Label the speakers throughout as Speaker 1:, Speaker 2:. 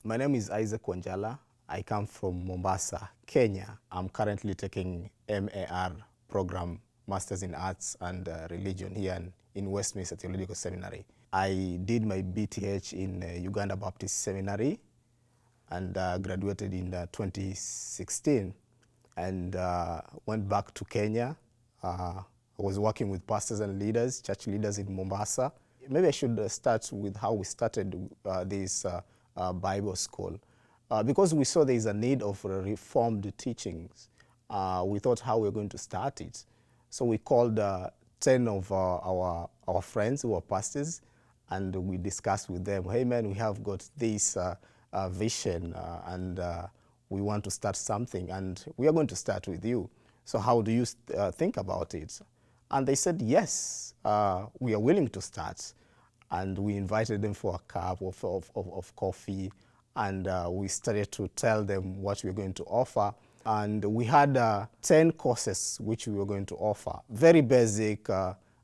Speaker 1: My name is Wanjala. I come from Mombasa, Kenya. I'm currently taking MAR program, Masters in Arts and Religion here in Westminster Theological Seminary. I did my BTH in Uganda Baptist Seminary and graduated in 2016 and went back to Kenya. I was working with pastors and leaders, church leaders in Mombasa. Maybe I should start with how we started this Bible school. Because we saw there is a need of reformed teachings, we thought how we're going to start it. So we called 10 of our friends who are pastors, and we discussed with them, hey man, we have got this vision and we want to start something, and we are going to start with you. So how do you think about it? And they said, yes, we are willing to start. And we invited them for a cup of coffee, and we started to tell them what we were going to offer. And we had 10 courses which we were going to offer. Very basic,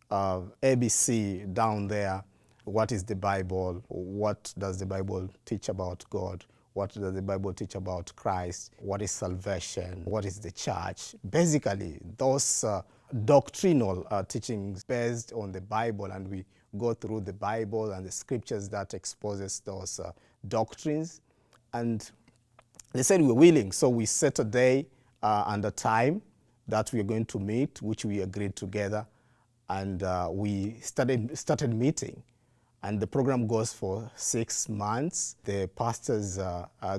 Speaker 1: ABC down there. What is the Bible? What does the Bible teach about God? What does the Bible teach about Christ? What is salvation? What is the church? Basically, those doctrinal teachings based on the Bible, and we go through the Bible and the scriptures that exposes those doctrines. And they said we were willing, so we set a day and a time that we are going to meet, which we agreed together, and we started meeting. And the program goes for 6 months. The pastors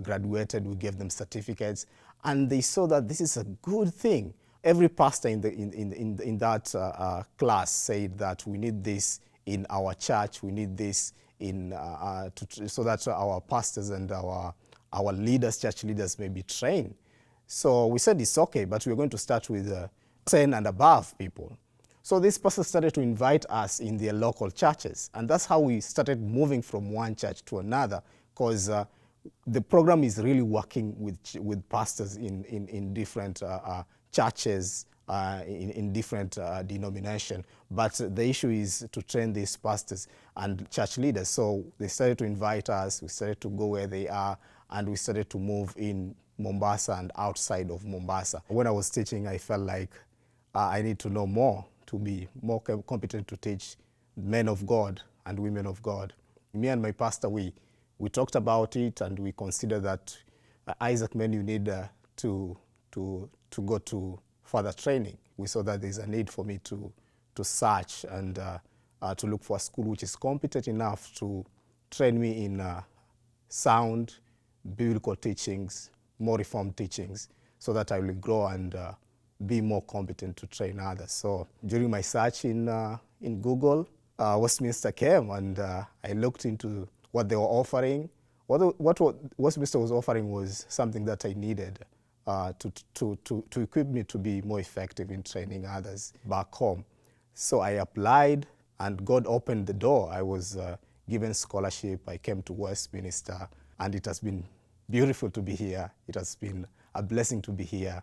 Speaker 1: graduated, we gave them certificates, and they saw that this is a good thing. Every pastor in that class said that we need this in our church, we need this in so that our pastors and our leaders, church leaders, may be trained. So we said it's okay, but we're going to start with 10 and above people. So these pastors started to invite us in their local churches, and that's how we started moving from one church to another, because the program is really working with pastors in different churches, in different denominations. But the issue is to train these pastors and church leaders. So they started to invite us, we started to go where they are, and we started to move in Mombasa and outside of Mombasa. When I was teaching, I felt like I need to know more, to be more competent to teach men of God and women of God. Me and my pastor, we talked about it, and we considered that Isaac, man, you need to go to further training. We saw that there's a need for me to search and to look for a school which is competent enough to train me in sound biblical teachings, more reformed teachings, so that I will grow and be more competent to train others. So during my search in Google, Westminster came, and I looked into what they were offering. What Westminster was offering was something that I needed to equip me to be more effective in training others back home. So I applied, and God opened the door. I was given scholarship. I came to Westminster, and it has been beautiful to be here. It has been a blessing to be here.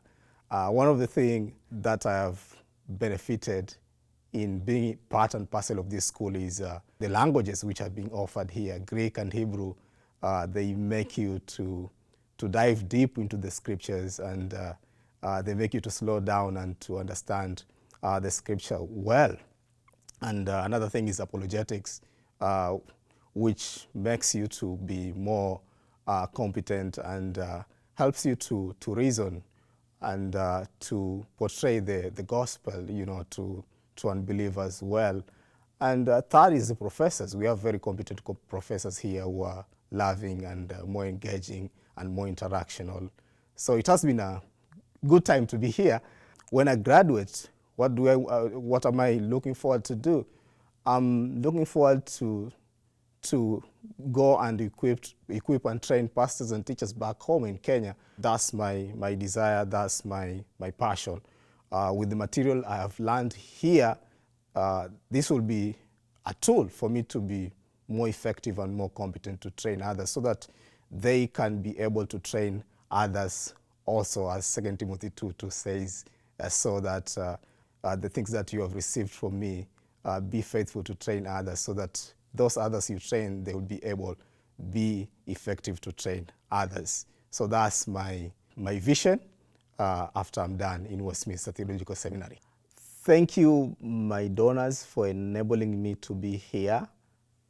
Speaker 1: One of the things that I have benefited in being part and parcel of this school is the languages which are being offered here, Greek and Hebrew. They make you to dive deep into the scriptures, and they make you to slow down and to understand the scripture well. And another thing is apologetics, which makes you to be more competent and helps you to reason and to portray the gospel, to unbelievers well. And third is the professors. We have very competent professors here who are loving and more engaging and more interactional. So it has been a good time to be here. When I graduate, what am I looking forward to do? I'm looking forward to go and equip and train pastors and teachers back home in Kenya. That's my desire, that's my passion. With the material I have learned here, this will be a tool for me to be more effective and more competent to train others, so that they can be able to train others also, as 2 Timothy 2:2 says, so that the things that you have received from me, be faithful to train others, so that those others you train, they will be able be effective to train others. So that's my vision after I'm done in Westminster Theological Seminary. Thank you, my donors, for enabling me to be here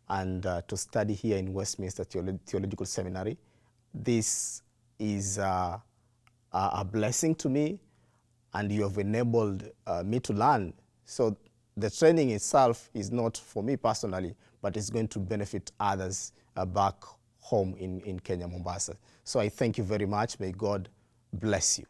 Speaker 1: and to study here in Westminster Theological Seminary. This is a blessing to me, and you have enabled me to learn. So the training itself is not for me personally, but it's going to benefit others back home in Kenya, Mombasa. So I thank you very much. May God bless you.